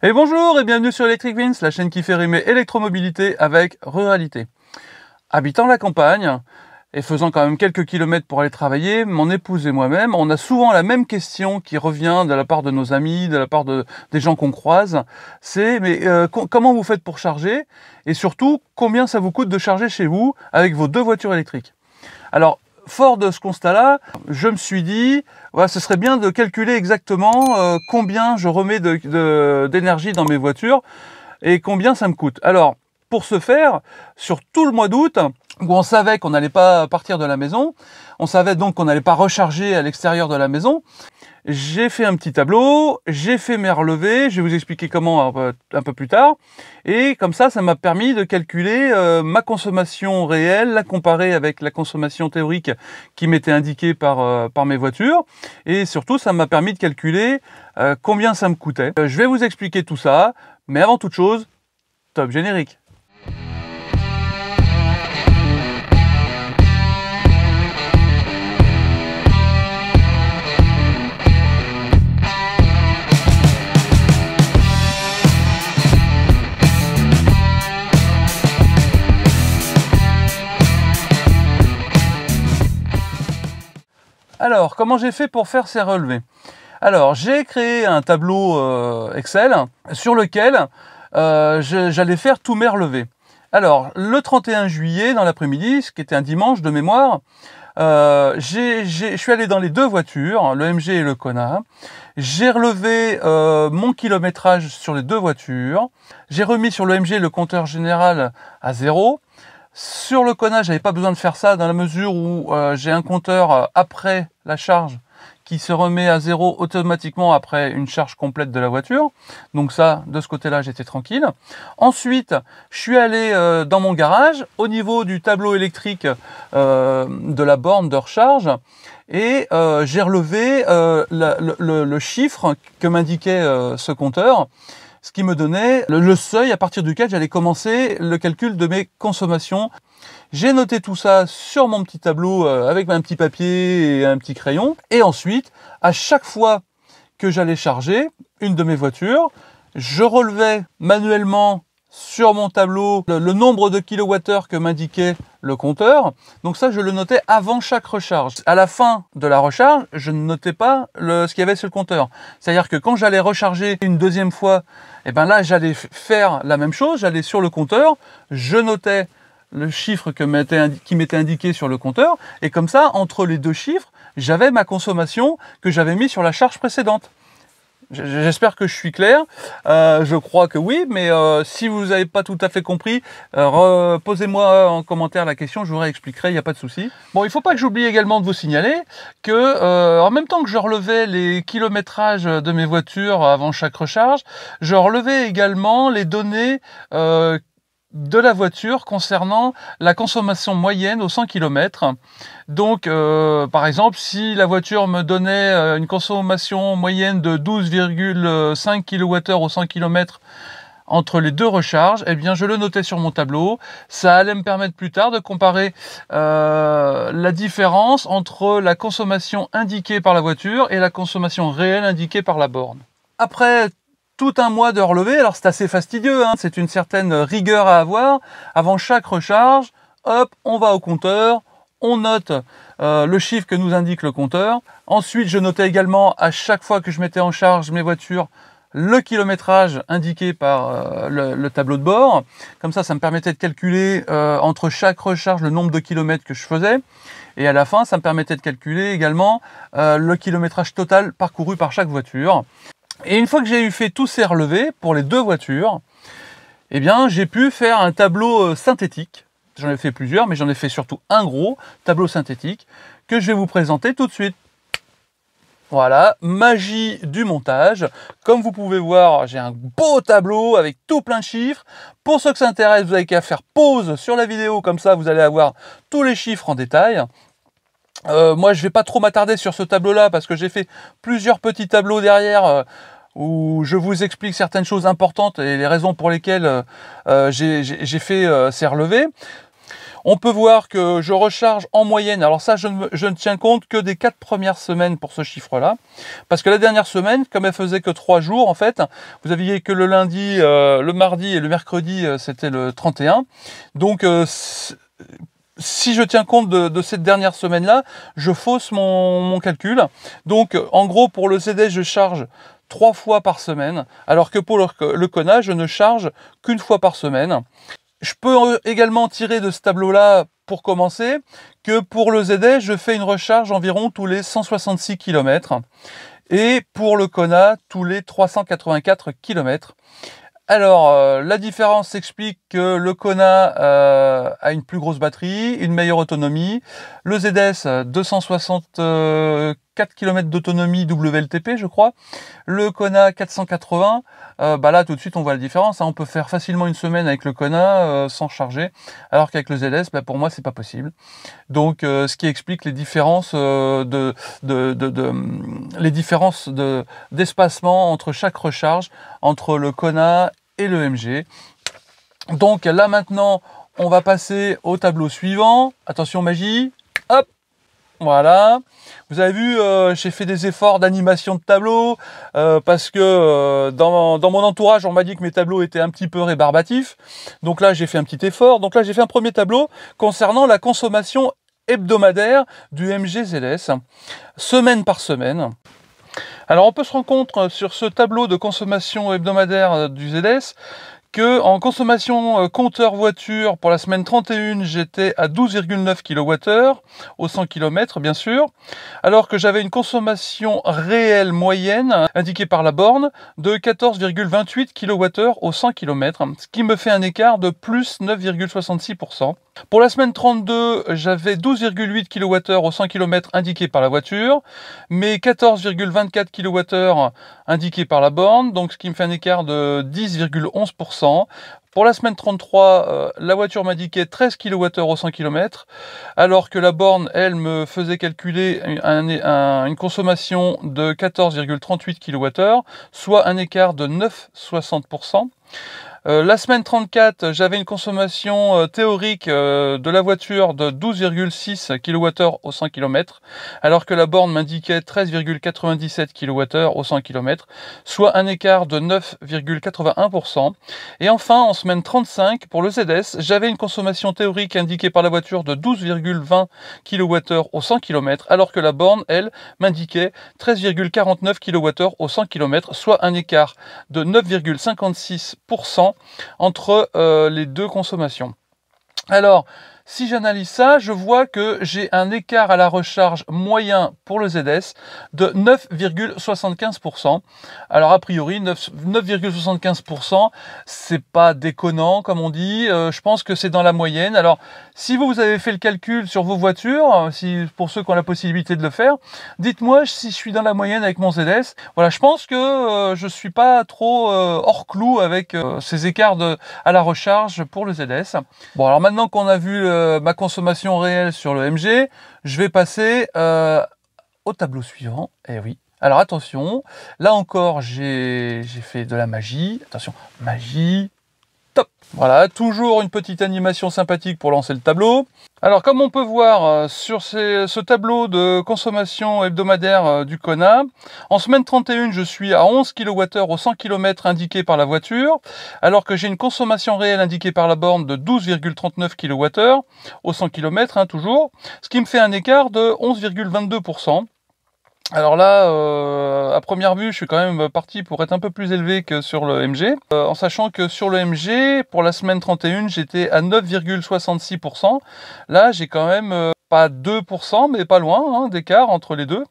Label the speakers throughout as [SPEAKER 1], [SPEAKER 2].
[SPEAKER 1] Et bonjour et bienvenue sur Electric Wins, la chaîne qui fait rimer électromobilité avec ruralité. Habitant la campagne et faisant quand même quelques kilomètres pour aller travailler, mon épouse et moi-même, on a souvent la même question qui revient de la part de nos amis, de la part des gens qu'on croise. C'est comment vous faites pour charger? Et surtout, combien ça vous coûte de charger chez vous avec vos deux voitures électriques? Alors, fort de ce constat-là, je me suis dit, voilà, ce serait bien de calculer exactement combien je remets d'énergie dans mes voitures et combien ça me coûte. Alors, pour ce faire, sur tout le mois d'août, où on savait qu'on n'allait pas partir de la maison, on savait donc qu'on n'allait pas recharger à l'extérieur de la maison, j'ai fait un petit tableau, j'ai fait mes relevés, je vais vous expliquer comment un peu plus tard, et comme ça m'a permis de calculer ma consommation réelle, la comparer avec la consommation théorique qui m'était indiquée par mes voitures, et surtout ça m'a permis de calculer combien ça me coûtait. Je vais vous expliquer tout ça, mais avant toute chose, top générique. Alors, comment j'ai fait pour faire ces relevés? Alors, j'ai créé un tableau Excel sur lequel j'allais faire tous mes relevés. Alors, le 31 juillet, dans l'après-midi, ce qui était un dimanche de mémoire, je suis allé dans les deux voitures, le MG et le Kona. J'ai relevé mon kilométrage sur les deux voitures. J'ai remis sur le MG le compteur général à 0. Sur le Kona, j'avais pas besoin de faire ça dans la mesure où j'ai un compteur après la charge qui se remet à 0 automatiquement après une charge complète de la voiture. Donc ça, de ce côté-là, j'étais tranquille. Ensuite, je suis allé dans mon garage, au niveau du tableau électrique de la borne de recharge, et j'ai relevé le chiffre que m'indiquait ce compteur, ce qui me donnait le seuil à partir duquel j'allais commencer le calcul de mes consommations. J'ai noté tout ça sur mon petit tableau avec un petit papier et un petit crayon. Et ensuite, à chaque fois que j'allais charger une de mes voitures, je relevais manuellement sur mon tableau le nombre de kilowattheures que m'indiquait le compteur. Donc ça, je le notais avant chaque recharge. À la fin de la recharge, je ne notais pas ce qu'il y avait sur le compteur. C'est-à-dire que quand j'allais recharger une deuxième fois, et ben là, j'allais faire la même chose. J'allais sur le compteur, je notais le chiffre qui m'était indiqué sur le compteur. Et comme ça, entre les deux chiffres, j'avais ma consommation que j'avais mis sur la charge précédente. J'espère que je suis clair, je crois que oui, mais si vous n'avez pas tout à fait compris, posez-moi en commentaire la question, je vous réexpliquerai, il n'y a pas de souci. Bon, il ne faut pas que j'oublie également de vous signaler que en même temps que je relevais les kilométrages de mes voitures avant chaque recharge, je relevais également les données de la voiture concernant la consommation moyenne aux 100 km. Donc, par exemple, si la voiture me donnait une consommation moyenne de 12,5 kWh au 100 km entre les deux recharges, eh bien, je le notais sur mon tableau. Ça allait me permettre plus tard de comparer la différence entre la consommation indiquée par la voiture et la consommation réelle indiquée par la borne. Après tout un mois de relevé, alors c'est assez fastidieux, hein, c'est une certaine rigueur à avoir. Avant chaque recharge, hop, on va au compteur, on note le chiffre que nous indique le compteur. Ensuite, je notais également à chaque fois que je mettais en charge mes voitures le kilométrage indiqué par le tableau de bord. Comme ça me permettait de calculer entre chaque recharge le nombre de kilomètres que je faisais. Et à la fin, ça me permettait de calculer également le kilométrage total parcouru par chaque voiture. Et une fois que j'ai eu fait tous ces relevés pour les deux voitures, eh bien, j'ai pu faire un tableau synthétique. J'en ai fait plusieurs, mais j'en ai fait surtout un gros tableau synthétique que je vais vous présenter tout de suite. Voilà, magie du montage. Comme vous pouvez voir, j'ai un beau tableau avec tout plein de chiffres. Pour ceux que ça intéresse, vous n'avez qu'à faire pause sur la vidéo, comme ça vous allez avoir tous les chiffres en détail. Moi, je ne vais pas trop m'attarder sur ce tableau-là parce que j'ai fait plusieurs petits tableaux derrière où je vous explique certaines choses importantes et les raisons pour lesquelles j'ai fait ces relevés. On peut voir que je recharge en moyenne, alors ça je ne tiens compte que des 4 premières semaines pour ce chiffre-là, parce que la dernière semaine, comme elle faisait que 3 jours en fait, vous aviez que le lundi, le mardi et le mercredi, c'était le 31. Donc si je tiens compte de cette dernière semaine-là, je fausse mon calcul. Donc en gros pour le ZS, je charge 3 fois par semaine, alors que pour le Kona, je ne charge qu'une fois par semaine. Je peux également tirer de ce tableau-là, pour commencer, que pour le ZS, je fais une recharge environ tous les 166 km. Et pour le Kona, tous les 384 km. Alors, la différence s'explique que le Kona a une plus grosse batterie, une meilleure autonomie. Le ZS, 264 km d'autonomie WLTP, je crois. Le Kona, 480. Là, tout de suite, on voit la différence. Hein. On peut faire facilement une semaine avec le Kona sans charger, alors qu'avec le ZS, pour moi, c'est pas possible. Donc, ce qui explique les différences d'espacement entre chaque recharge, entre le Kona et le MG. Donc là maintenant, on va passer au tableau suivant. Attention magie, hop, voilà. Vous avez vu, j'ai fait des efforts d'animation de tableau parce que dans mon entourage, on m'a dit que mes tableaux étaient un petit peu rébarbatifs. Donc là, j'ai fait un petit effort. Donc là, j'ai fait un premier tableau concernant la consommation hebdomadaire du MG ZS, semaine par semaine. Alors on peut se rendre compte sur ce tableau de consommation hebdomadaire du ZS que en consommation compteur voiture pour la semaine 31, j'étais à 12,9 kWh au 100 km bien sûr, alors que j'avais une consommation réelle moyenne indiquée par la borne de 14,28 kWh au 100 km, ce qui me fait un écart de plus 9,66%. Pour la semaine 32, j'avais 12,8 kWh au 100 km indiqué par la voiture, mais 14,24 kWh indiqué par la borne, donc ce qui me fait un écart de 10,11%. Pour la semaine 33, la voiture m'indiquait 13 kWh au 100 km, alors que la borne, elle, me faisait calculer une consommation de 14,38 kWh, soit un écart de 9,60%. La semaine 34, j'avais une consommation théorique de la voiture de 12,6 kWh au 100 km, alors que la borne m'indiquait 13,97 kWh au 100 km, soit un écart de 9,81%. Et enfin, en semaine 35, pour le ZS, j'avais une consommation théorique indiquée par la voiture de 12,20 kWh au 100 km, alors que la borne, elle, m'indiquait 13,49 kWh au 100 km, soit un écart de 9,56% entre les deux consommations. Alors, si j'analyse ça, je vois que j'ai un écart à la recharge moyen pour le ZS de 9,75%. Alors a priori, 9,75%, c'est pas déconnant comme on dit. Je pense que c'est dans la moyenne. Alors, si vous avez fait le calcul sur vos voitures, pour ceux qui ont la possibilité de le faire, dites-moi si je suis dans la moyenne avec mon ZS. Voilà, je pense que je suis pas trop hors clou avec ces écarts à la recharge pour le ZS. Bon, alors maintenant qu'on a vu ma consommation réelle sur le MG, je vais passer au tableau suivant. Eh oui. Alors attention, là encore j'ai fait de la magie. Attention, magie, top. Voilà, toujours une petite animation sympathique pour lancer le tableau. Alors comme on peut voir sur ce tableau de consommation hebdomadaire du Kona, en semaine 31 je suis à 11 kWh au 100 km indiqué par la voiture, alors que j'ai une consommation réelle indiquée par la borne de 12,39 kWh au 100 km toujours, ce qui me fait un écart de 11,22%. Alors là, à première vue, je suis quand même parti pour être un peu plus élevé que sur le MG, en sachant que sur le MG, pour la semaine 31, j'étais à 9,66%. Là, j'ai quand même pas 2%, mais pas loin d'écart entre les deux.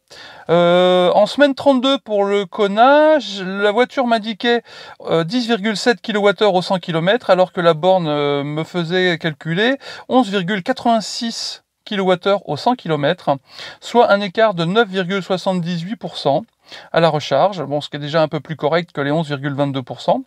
[SPEAKER 1] En semaine 32, pour le Kona, la voiture m'indiquait 10,7 kWh au 100 km, alors que la borne me faisait calculer 11,86 kWh au 100 km, soit un écart de 9,78% à la recharge, bon, ce qui est déjà un peu plus correct que les 11,22%.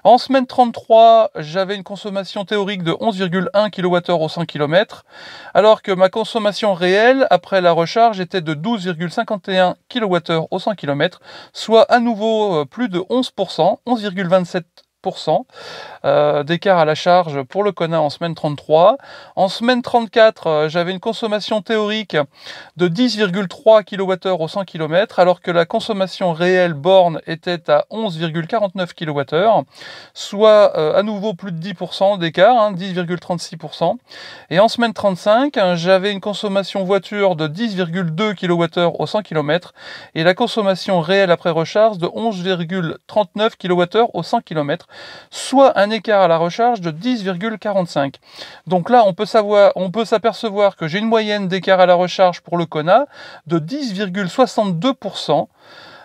[SPEAKER 1] En semaine 33, j'avais une consommation théorique de 11,1 kWh au 100 km, alors que ma consommation réelle après la recharge était de 12,51 kWh au 100 km, soit à nouveau plus de 11%, 11,27 d'écart à la charge pour le Kona en semaine 33. En semaine 34, j'avais une consommation théorique de 10,3 kWh au 100 km, alors que la consommation réelle borne était à 11,49 kWh, soit à nouveau plus de 10% d'écart, 10,36%. Et en semaine 35, j'avais une consommation voiture de 10,2 kWh au 100 km, et la consommation réelle après recharge de 11,39 kWh au 100 km, soit un écart à la recharge de 10,45. Donc là, on peut s'apercevoir que j'ai une moyenne d'écart à la recharge pour le Kona de 10,62%.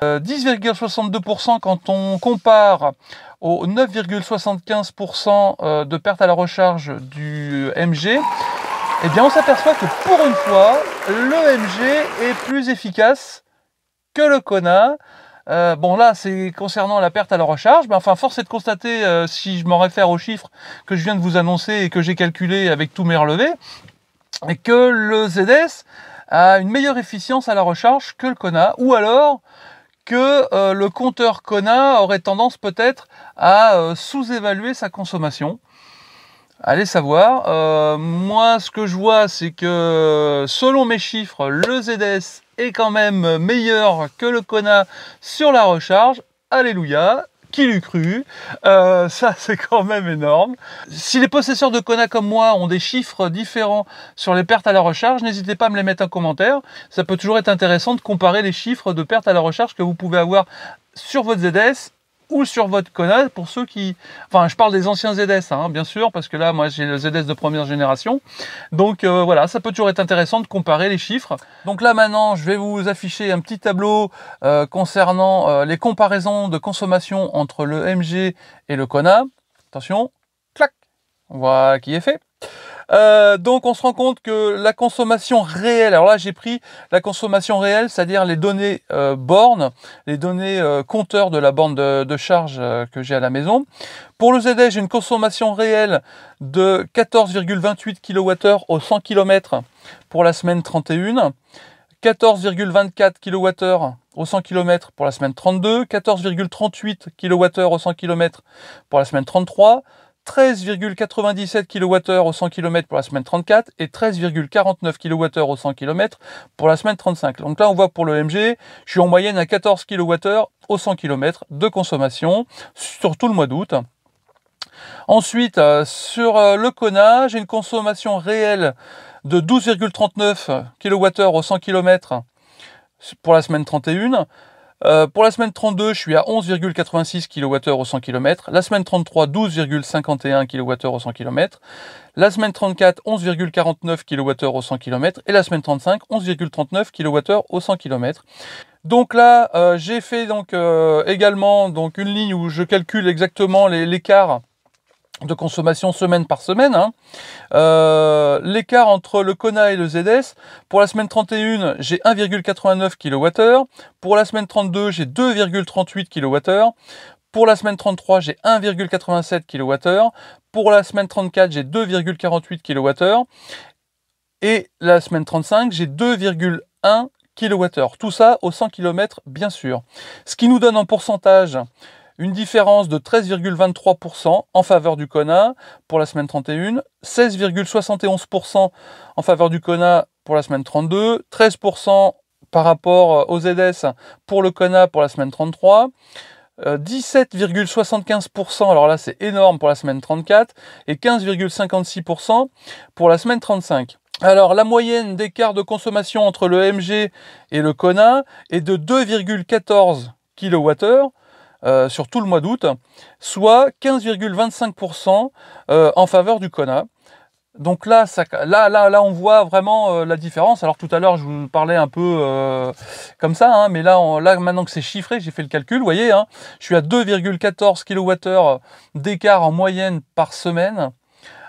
[SPEAKER 1] 10,62% quand on compare aux 9,75% de perte à la recharge du MG, eh bien on s'aperçoit que pour une fois, le MG est plus efficace que le Kona. Bon là c'est concernant la perte à la recharge, mais enfin force est de constater, si je m'en réfère aux chiffres que je viens de vous annoncer et que j'ai calculé avec tous mes relevés, et que le ZS a une meilleure efficience à la recharge que le Kona, ou alors que le compteur Kona aurait tendance peut-être à sous-évaluer sa consommation. Allez savoir. Moi, ce que je vois, c'est que selon mes chiffres, le ZS est quand même meilleur que le Kona sur la recharge. Alléluia, qui l'eût cru. Ça, c'est quand même énorme. Si les possesseurs de Kona comme moi ont des chiffres différents sur les pertes à la recharge, n'hésitez pas à me les mettre en commentaire. Ça peut toujours être intéressant de comparer les chiffres de pertes à la recharge que vous pouvez avoir sur votre ZS ou sur votre Kona, pour ceux qui... Enfin, je parle des anciens ZS, bien sûr, parce que là, moi, j'ai le ZS de première génération. Donc, voilà, ça peut toujours être intéressant de comparer les chiffres. Donc là, maintenant, je vais vous afficher un petit tableau concernant les comparaisons de consommation entre le MG et le Kona. Attention, clac, voilà qui est fait. Donc on se rend compte que la consommation réelle, alors là j'ai pris la consommation réelle, c'est-à-dire les données bornes, les données compteurs de la borne de charge que j'ai à la maison. Pour le ZS, j'ai une consommation réelle de 14,28 kWh au 100 km pour la semaine 31, 14,24 kWh au 100 km pour la semaine 32, 14,38 kWh au 100 km pour la semaine 33, 13,97 kWh au 100 km pour la semaine 34 et 13,49 kWh au 100 km pour la semaine 35. Donc là, on voit pour le MG, je suis en moyenne à 14 kWh au 100 km de consommation sur tout le mois d'août. Ensuite, sur le Kona, j'ai une consommation réelle de 12,39 kWh au 100 km pour la semaine 31. Pour la semaine 32, je suis à 11,86 kWh au 100 km. La semaine 33, 12,51 kWh au 100 km. La semaine 34, 11,49 kWh au 100 km. Et la semaine 35, 11,39 kWh au 100 km. Donc là, j'ai fait donc, également donc, une ligne où je calcule exactement l'écart de consommation semaine par semaine. L'écart entre le Kona et le ZS, pour la semaine 31, j'ai 1,89 kWh. Pour la semaine 32, j'ai 2,38 kWh. Pour la semaine 33, j'ai 1,87 kWh. Pour la semaine 34, j'ai 2,48 kWh. Et la semaine 35, j'ai 2,1 kWh. Tout ça au 100 km, bien sûr. Ce qui nous donne en pourcentage une différence de 13,23% en faveur du Kona pour la semaine 31, 16,71% en faveur du Kona pour la semaine 32, 13% par rapport au ZS pour le Kona pour la semaine 33, 17,75%, alors là c'est énorme pour la semaine 34, et 15,56% pour la semaine 35. Alors la moyenne d'écart de consommation entre le MG et le Kona est de 2,14 kWh, sur tout le mois d'août, soit 15,25% en faveur du Kona. Donc là, là on voit vraiment la différence. Alors tout à l'heure, je vous parlais un peu comme ça, mais là, maintenant que c'est chiffré, j'ai fait le calcul, vous voyez, je suis à 2,14 kWh d'écart en moyenne par semaine,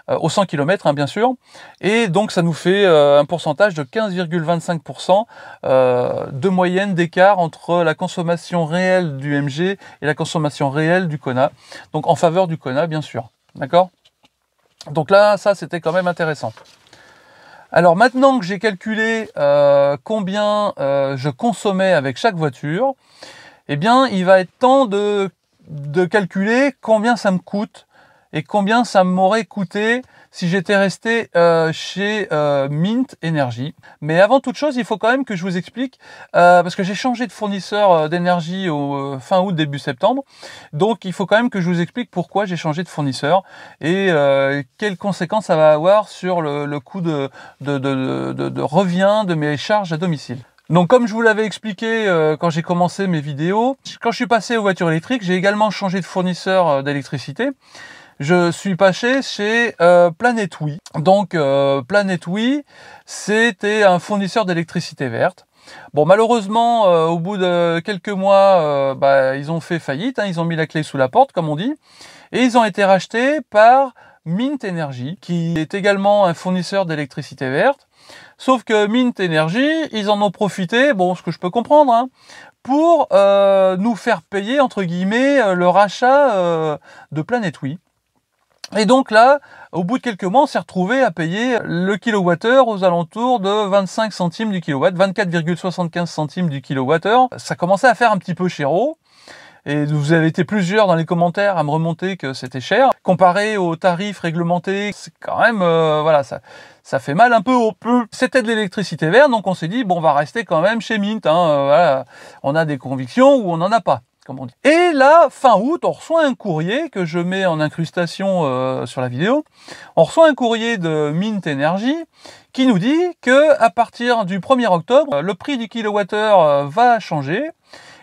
[SPEAKER 1] au 100 km, bien sûr, et donc ça nous fait un pourcentage de 15,25% de moyenne d'écart entre la consommation réelle du MG et la consommation réelle du Kona, donc en faveur du Kona, bien sûr, d'accord? Donc là, ça, c'était quand même intéressant. Alors maintenant que j'ai calculé combien je consommais avec chaque voiture, eh bien, il va être temps de de calculer combien ça me coûte et combien ça m'aurait coûté si j'étais resté chez Mint Energy. Mais avant toute chose, il faut quand même que je vous explique, parce que j'ai changé de fournisseur d'énergie au fin août, début septembre. Donc il faut quand même que je vous explique pourquoi j'ai changé de fournisseur et quelles conséquences ça va avoir sur le coût de revient de mes charges à domicile. Donc comme je vous l'avais expliqué quand j'ai commencé mes vidéos, quand je suis passé aux voitures électriques, j'ai également changé de fournisseur d'électricité. Je suis passé chez Planet Oui. Donc Planet Oui, c'était un fournisseur d'électricité verte. Bon, malheureusement, au bout de quelques mois, ils ont fait faillite, hein, ils ont mis la clé sous la porte, comme on dit, et ils ont été rachetés par Mint Energy, qui est également un fournisseur d'électricité verte. Sauf que Mint Energy, ils en ont profité, bon, ce que je peux comprendre, hein, pour nous faire payer, entre guillemets, le rachat de Planet Oui. Et donc là, au bout de quelques mois, on s'est retrouvé à payer le kilowattheure aux alentours de 25 centimes du kilowatt, 24,75 centimes du kilowattheure. Ça commençait à faire un petit peu chéro. Et vous avez été plusieurs dans les commentaires à me remonter que c'était cher. Comparé aux tarifs réglementés, c'est quand même, voilà, ça fait mal un peu au peu. C'était de l'électricité verte, donc on s'est dit, bon, on va rester quand même chez Mint. Hein, voilà. On a des convictions ou on n'en a pas. On dit. Et là, fin août, on reçoit un courrier que je mets en incrustation sur la vidéo. On reçoit un courrier de Mint Energy qui nous dit que à partir du 1er octobre, le prix du kilowattheure va changer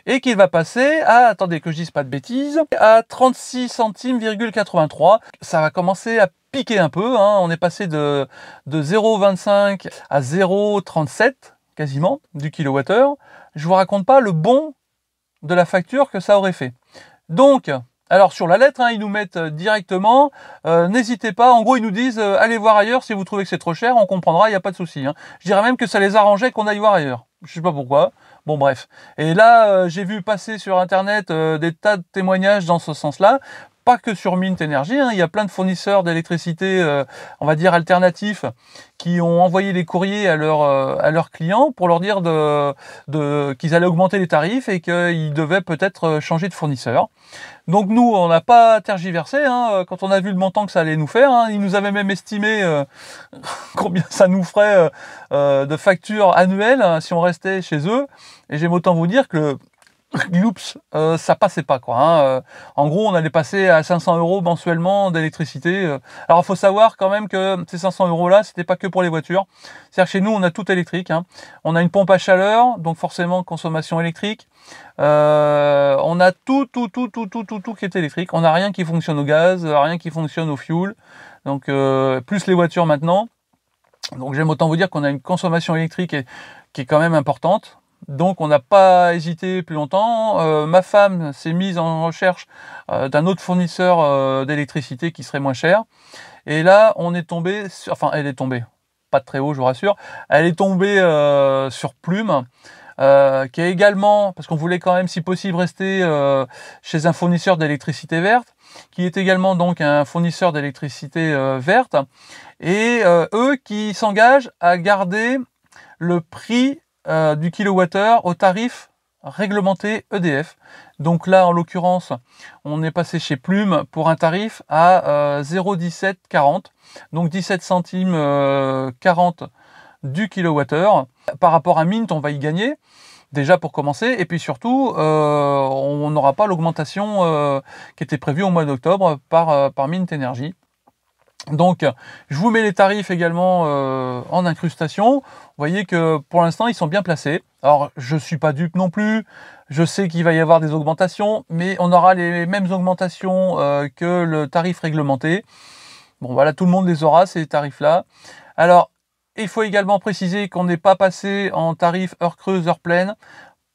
[SPEAKER 1] et qu'il va passer à, attendez que je dise pas de bêtises, à 36 centimes,83. Ça va commencer à piquer un peu, hein. On est passé de 0,25 à 0,37 quasiment du kilowattheure. Je vous raconte pas le bon de la facture que ça aurait fait. Donc, alors sur la lettre, hein, ils nous mettent directement, n'hésitez pas, en gros ils nous disent, allez voir ailleurs si vous trouvez que c'est trop cher, on comprendra, il n'y a pas de souci. Hein. Je dirais même que ça les arrangeait qu'on aille voir ailleurs. Je sais pas pourquoi. Bon bref. Et là, j'ai vu passer sur internet des tas de témoignages dans ce sens-là. Pas que sur Mint Energy, hein, il y a plein de fournisseurs d'électricité, on va dire alternatifs, qui ont envoyé des courriers à leurs clients pour leur dire qu'ils allaient augmenter les tarifs et qu'ils devaient peut-être changer de fournisseur. Donc nous, on n'a pas tergiversé, hein, quand on a vu le montant que ça allait nous faire. Hein, ils nous avaient même estimé combien ça nous ferait de facture annuelle hein, si on restait chez eux. Et j'aime autant vous dire que oups, ça passait pas quoi. Hein. En gros, on allait passer à 500 € mensuellement d'électricité. Alors, il faut savoir quand même que ces 500 € là, c'était pas que pour les voitures. C'est-à-dire chez nous, on a tout électrique. Hein. On a une pompe à chaleur, donc forcément consommation électrique. On a tout qui est électrique. On n'a rien qui fonctionne au gaz, rien qui fonctionne au fioul. Donc plus les voitures maintenant. Donc j'aime autant vous dire qu'on a une consommation électrique qui est quand même importante. Donc on n'a pas hésité plus longtemps. Ma femme s'est mise en recherche d'un autre fournisseur d'électricité qui serait moins cher. Et là, on est tombé, enfin elle est tombée, pas de très haut, je vous rassure. Elle est tombée sur Plume, qui est également, parce qu'on voulait quand même si possible rester chez un fournisseur d'électricité verte, qui est également donc un fournisseur d'électricité verte, et eux qui s'engagent à garder le prix du kilowattheure au tarif réglementé EDF. Donc là, en l'occurrence, on est passé chez Plume pour un tarif à 0,1740, donc 17 centimes 40 du kilowattheure. Par rapport à Mint, on va y gagner, déjà pour commencer, et puis surtout, on n'aura pas l'augmentation qui était prévue au mois d'octobre par Mint Energy. Donc, je vous mets les tarifs également en incrustation. Vous voyez que pour l'instant, ils sont bien placés. Alors, je ne suis pas dupe non plus. Je sais qu'il va y avoir des augmentations, mais on aura les mêmes augmentations que le tarif réglementé. Bon, voilà, tout le monde les aura, ces tarifs-là. Alors, il faut également préciser qu'on n'est pas passé en tarif heure creuse, heure pleine.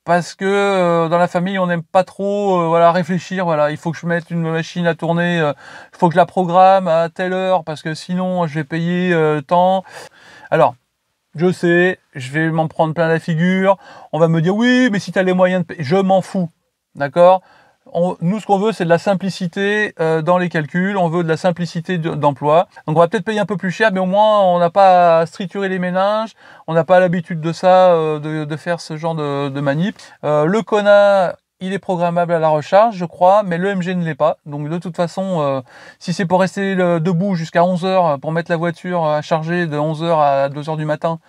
[SPEAKER 1] Parce que dans la famille, on n'aime pas trop voilà, réfléchir. Voilà, il faut que je mette une machine à tourner, il faut que je la programme à telle heure, parce que sinon, je vais payer tant. Alors, je sais, je vais m'en prendre plein la figure. On va me dire, oui, mais si tu as les moyens de payer, je m'en fous. D'accord ? Nous, ce qu'on veut, c'est de la simplicité dans les calculs. On veut de la simplicité d'emploi. Donc, on va peut-être payer un peu plus cher, mais au moins, on n'a pas à se triturer les méninges. On n'a pas l'habitude de ça, de faire ce genre de manip. Le Kona, il est programmable à la recharge, je crois, mais l'EMG ne l'est pas. Donc de toute façon, si c'est pour rester debout jusqu'à 11 h pour mettre la voiture à charger de 11 h à 2 h du matin,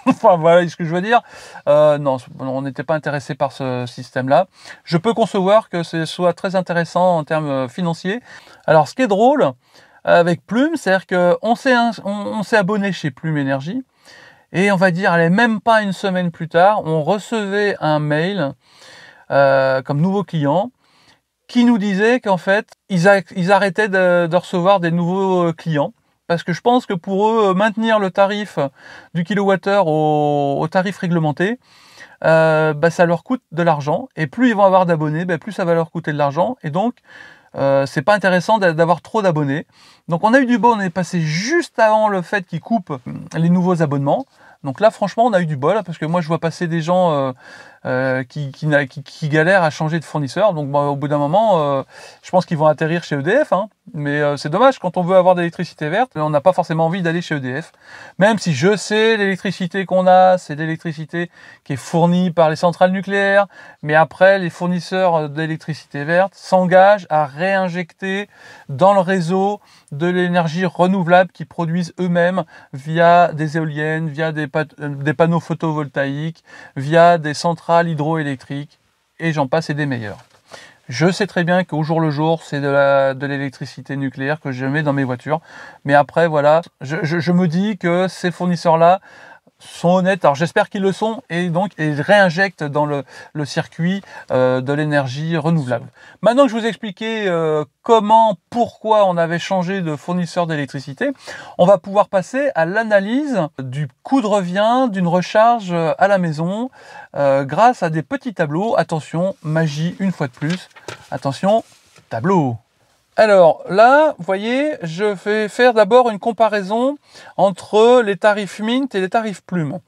[SPEAKER 1] enfin voilà ce que je veux dire, non, on n'était pas intéressé par ce système-là. Je peux concevoir que ce soit très intéressant en termes financiers. Alors ce qui est drôle avec Plume, c'est-à-dire qu'on s'est abonné chez Plume Énergie, et on va dire, allez, même pas une semaine plus tard, on recevait un mail comme nouveau client qui nous disait qu'en fait, ils arrêtaient de recevoir des nouveaux clients. Parce que je pense que pour eux, maintenir le tarif du kilowattheure au tarif réglementé, ça leur coûte de l'argent. Et plus ils vont avoir d'abonnés, plus ça va leur coûter de l'argent. Et donc, c'est pas intéressant d'avoir trop d'abonnés. Donc on a eu du bol, on est passé juste avant le fait qu'ils coupent les nouveaux abonnements. Donc là, franchement, on a eu du bol, parce que moi, je vois passer des gens qui galèrent à changer de fournisseur. Donc au bout d'un moment, je pense qu'ils vont atterrir chez EDF. Mais c'est dommage, quand on veut avoir de l'électricité verte, on n'a pas forcément envie d'aller chez EDF. Même si je sais, l'électricité qu'on a, c'est l'électricité qui est fournie par les centrales nucléaires. Mais après, les fournisseurs d'électricité verte s'engagent à réinjecter dans le réseau de l'énergie renouvelable qu'ils produisent eux-mêmes via des éoliennes, via des panneaux photovoltaïques, via des centrales hydroélectriques, et j'en passe et des meilleurs. Je sais très bien qu'au jour le jour, c'est de l'électricité nucléaire que je mets dans mes voitures. Mais après, voilà, je me dis que ces fournisseurs-là sont honnêtes. Alors j'espère qu'ils le sont, et donc ils réinjectent dans le circuit de l'énergie renouvelable. Maintenant que je vous ai expliqué pourquoi on avait changé de fournisseur d'électricité, on va pouvoir passer à l'analyse du coût de revient d'une recharge à la maison grâce à des petits tableaux. Attention, magie une fois de plus. Attention, tableau. Alors là, vous voyez, je vais faire d'abord une comparaison entre les tarifs Mint et les tarifs Plume.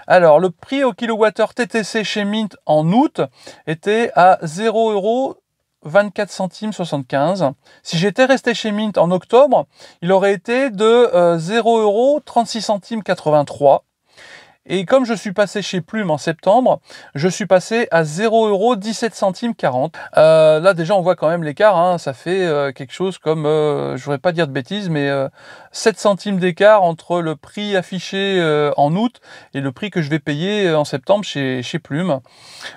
[SPEAKER 1] Alors, le prix au kilowattheure TTC chez Mint en août était à 0,24 centimes 75. Si j'étais resté chez Mint en octobre, il aurait été de 0,36 centimes 83. Et comme je suis passé chez Plume en septembre, je suis passé à 0,17 centimes 40. Là déjà on voit quand même l'écart, ça fait quelque chose comme, je voudrais pas dire de bêtises, mais 7 centimes d'écart entre le prix affiché en août et le prix que je vais payer en septembre chez Plume.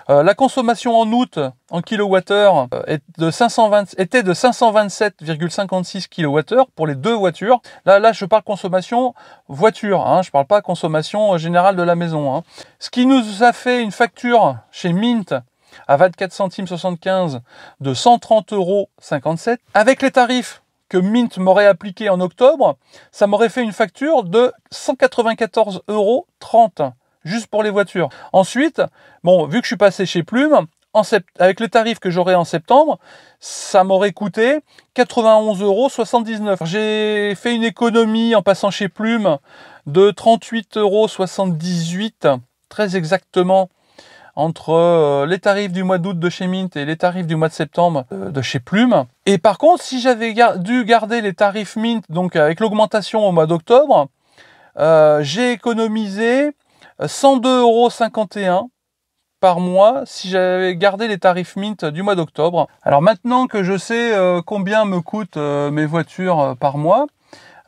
[SPEAKER 1] La consommation en août en kilowattheure était de 527,56 kWh pour les deux voitures. Là je parle consommation voiture, je parle pas consommation générale de la maison. Ce qui nous a fait une facture chez Mint à 24 centimes 75 de 130,57 €. Avec les tarifs que Mint m'aurait appliqué en octobre, ça m'aurait fait une facture de 194,30 € juste pour les voitures. Ensuite, vu que je suis passé chez Plume, avec les tarifs que j'aurai en septembre, ça m'aurait coûté 91,79 €. J'ai fait une économie en passant chez Plume de 38,78 €, très exactement, entre les tarifs du mois d'août de chez Mint et les tarifs du mois de septembre de chez Plume. Et par contre, si j'avais dû garder les tarifs Mint, donc avec l'augmentation au mois d'octobre, j'ai économisé 102,51 € par mois si j'avais gardé les tarifs Mint du mois d'octobre. Alors maintenant que je sais combien me coûtent mes voitures par mois,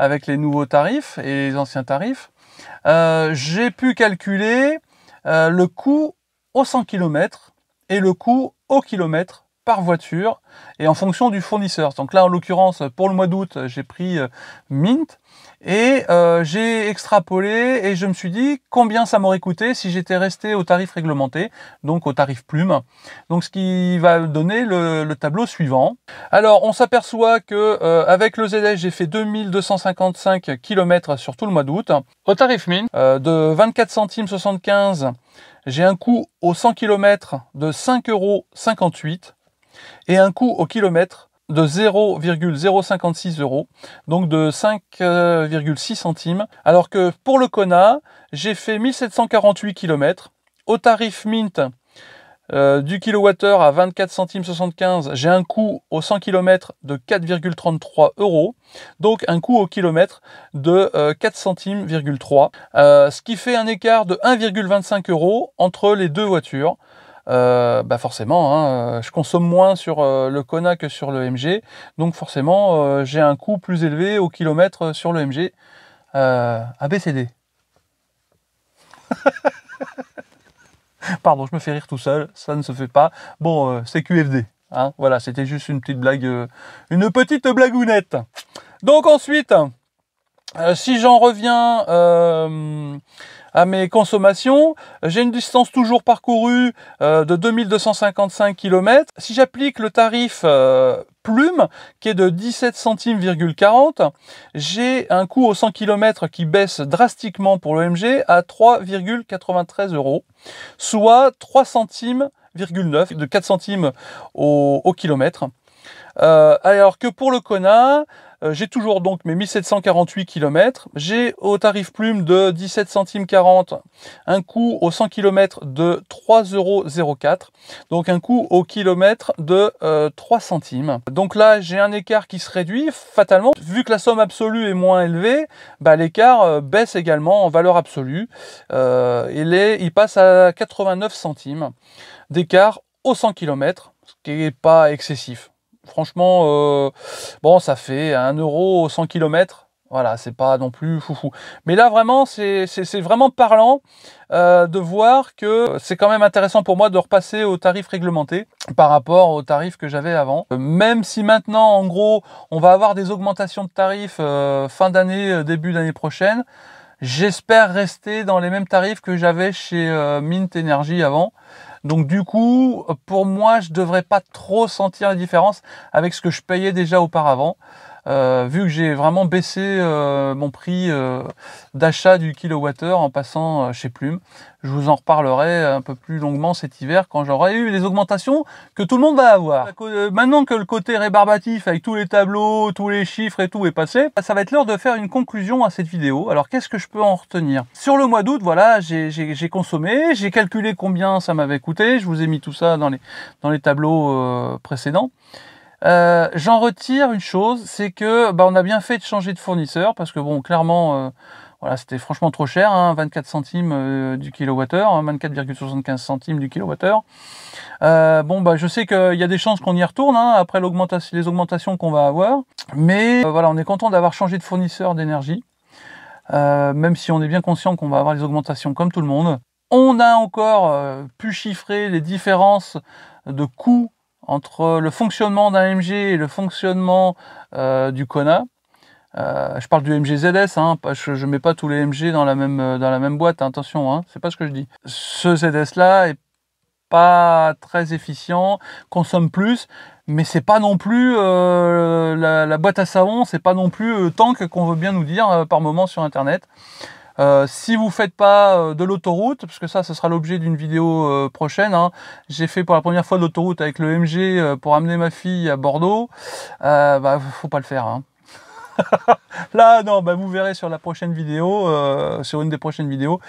[SPEAKER 1] avec les nouveaux tarifs et les anciens tarifs, j'ai pu calculer le coût au 100 km et le coût au kilomètre par voiture, et en fonction du fournisseur. Donc là, en l'occurrence, pour le mois d'août, j'ai pris Mint, et j'ai extrapolé, et je me suis dit combien ça m'aurait coûté si j'étais resté au tarif réglementé, donc au tarif Plume. Donc ce qui va donner le tableau suivant. Alors on s'aperçoit que avec le ZS, j'ai fait 2255 km sur tout le mois d'août. Au tarif Mint de 24 centimes 75, j'ai un coût au 100 km de 5,58 € et un coût au kilomètre de 0,056 €, donc de 5,6 centimes. Alors que pour le Kona, j'ai fait 1748 km. Au tarif Mint du kilowattheure à 24 centimes 75, j'ai un coût au 100 km de 4,33 €, donc un coût au kilomètre de 4 centimes,3, ce qui fait un écart de 1,25 € entre les deux voitures. bah forcément, hein, je consomme moins sur le Kona que sur le MG, donc forcément j'ai un coût plus élevé au kilomètre sur le MG. ABCD. Pardon, je me fais rire tout seul, ça ne se fait pas. Bon, c'est QFD. Hein, voilà, c'était juste une petite blague, une petite blagounette. Donc ensuite, si j'en reviens à mes consommations, j'ai une distance toujours parcourue de 2255 km. Si j'applique le tarif plume, qui est de 17 centimes,40, j'ai un coût au 100 km qui baisse drastiquement pour l'OMG à 3,93 €, soit 3 centimes,9, de 4 centimes au kilomètre. Alors que pour le Kona, j'ai toujours donc mes 1748 km. J'ai au tarif plume de 17 centimes,40 un coût au 100 km de 3,04 €. Donc un coût au kilomètre de 3 centimes. Donc là, j'ai un écart qui se réduit fatalement. Vu que la somme absolue est moins élevée, bah, l'écart baisse également en valeur absolue. Il passe à 89 centimes d'écart au 100 km, ce qui n'est pas excessif. Franchement, bon, ça fait 1 € au 100 km. Voilà, c'est pas non plus foufou. Mais là, vraiment, c'est vraiment parlant de voir que c'est quand même intéressant pour moi de repasser au tarif réglementé par rapport au tarif que j'avais avant. Même si maintenant, en gros, on va avoir des augmentations de tarifs fin d'année, début d'année prochaine, j'espère rester dans les mêmes tarifs que j'avais chez Mint Energy avant. Donc du coup, pour moi, je ne devrais pas trop sentir la différence avec ce que je payais déjà auparavant. Vu que j'ai vraiment baissé mon prix d'achat du kilowattheure en passant chez Plume. Je vous en reparlerai un peu plus longuement cet hiver quand j'aurai eu les augmentations que tout le monde va avoir. Maintenant que le côté rébarbatif avec tous les tableaux, tous les chiffres et tout est passé, ça va être l'heure de faire une conclusion à cette vidéo. Alors qu'est-ce que je peux en retenir? Sur le mois d'août, voilà, j'ai consommé, j'ai calculé combien ça m'avait coûté, je vous ai mis tout ça dans les tableaux précédents. J'en retire une chose, c'est que on a bien fait de changer de fournisseur parce que bon, clairement, voilà, c'était franchement trop cher, hein, 24 centimes du kilowattheure, hein, 24,75 centimes du kilowattheure. Bon, je sais qu'il y a des chances qu'on y retourne hein, après les augmentations qu'on va avoir, mais voilà, on est content d'avoir changé de fournisseur d'énergie, même si on est bien conscient qu'on va avoir les augmentations comme tout le monde. On a encore pu chiffrer les différences de coûts entre le fonctionnement d'un MG et le fonctionnement du Kona. Je parle du MG ZS, hein, je ne mets pas tous les MG dans la même boîte, hein, attention, hein, c'est pas ce que je dis. Ce ZS là est pas très efficient, consomme plus, mais c'est pas non plus la boîte à savon, c'est pas non plus tank qu'on veut bien nous dire par moment sur internet. Si vous faites pas de l'autoroute, parce que ça sera l'objet d'une vidéo prochaine, hein. J'ai fait pour la première fois de l'autoroute avec le MG pour amener ma fille à Bordeaux, faut pas le faire, hein. Là, non, vous verrez sur la prochaine vidéo, sur une des prochaines vidéos.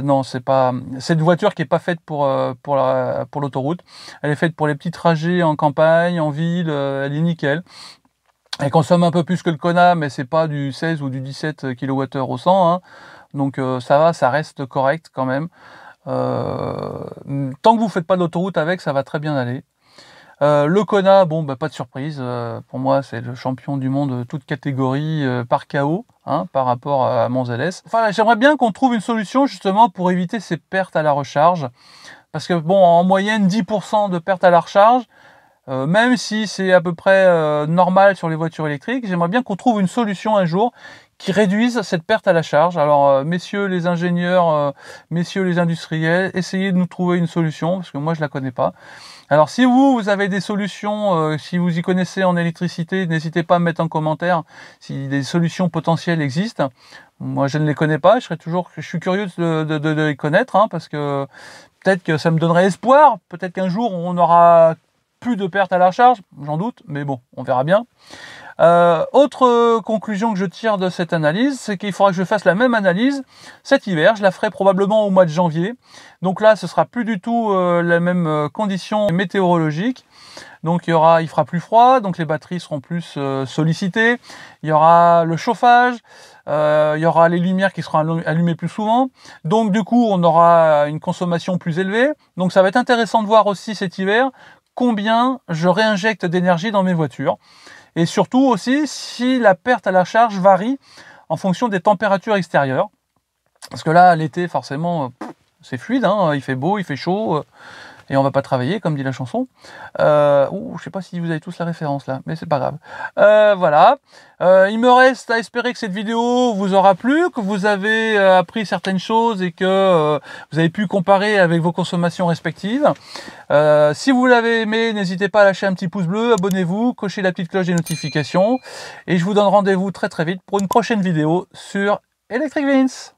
[SPEAKER 1] Non, c'est une voiture qui est pas faite pour l'autoroute. Elle est faite pour les petits trajets en campagne, en ville. Elle est nickel. Elle consomme un peu plus que le Kona, mais c'est pas du 16 ou du 17 kWh au 100. Hein. Donc ça va, ça reste correct quand même. Tant que vous faites pas de l'autoroute avec, ça va très bien aller. Le Kona, pas de surprise, pour moi c'est le champion du monde toute catégorie par KO, hein, par rapport à mon ZS. Enfin, j'aimerais bien qu'on trouve une solution justement pour éviter ces pertes à la recharge, parce que en moyenne 10% de pertes à la recharge, même si c'est à peu près normal sur les voitures électriques, j'aimerais bien qu'on trouve une solution un jour qui réduise cette perte à la charge. Alors messieurs les ingénieurs, messieurs les industriels, essayez de nous trouver une solution, parce que moi je la connais pas. Alors si vous avez des solutions, si vous y connaissez en électricité, n'hésitez pas à me mettre en commentaire si des solutions potentielles existent. Moi je ne les connais pas, je suis curieux de les connaître, hein, parce que peut-être que ça me donnerait espoir, peut-être qu'un jour on aura plus de pertes à la recharge, j'en doute, mais bon, on verra bien. Autre conclusion que je tire de cette analyse, c'est qu'il faudra que je fasse la même analyse cet hiver. Je la ferai probablement au mois de janvier. Donc là, ce sera plus du tout la même condition météorologique. Donc il fera plus froid, donc les batteries seront plus sollicitées. Il y aura le chauffage, il y aura les lumières qui seront allumées plus souvent. Donc du coup, on aura une consommation plus élevée. Donc ça va être intéressant de voir aussi cet hiver combien je réinjecte d'énergie dans mes voitures. Et surtout aussi si la perte à la charge varie en fonction des températures extérieures. Parce que là, l'été, forcément, c'est fluide, hein, il fait beau, il fait chaud, et on va pas travailler, comme dit la chanson. Je sais pas si vous avez tous la référence là, mais c'est pas grave. Voilà. Il me reste à espérer que cette vidéo vous aura plu, que vous avez appris certaines choses et que vous avez pu comparer avec vos consommations respectives. Si vous l'avez aimé, n'hésitez pas à lâcher un petit pouce bleu, abonnez-vous, cochez la petite cloche des notifications, et je vous donne rendez-vous très très vite pour une prochaine vidéo sur Electric Vince.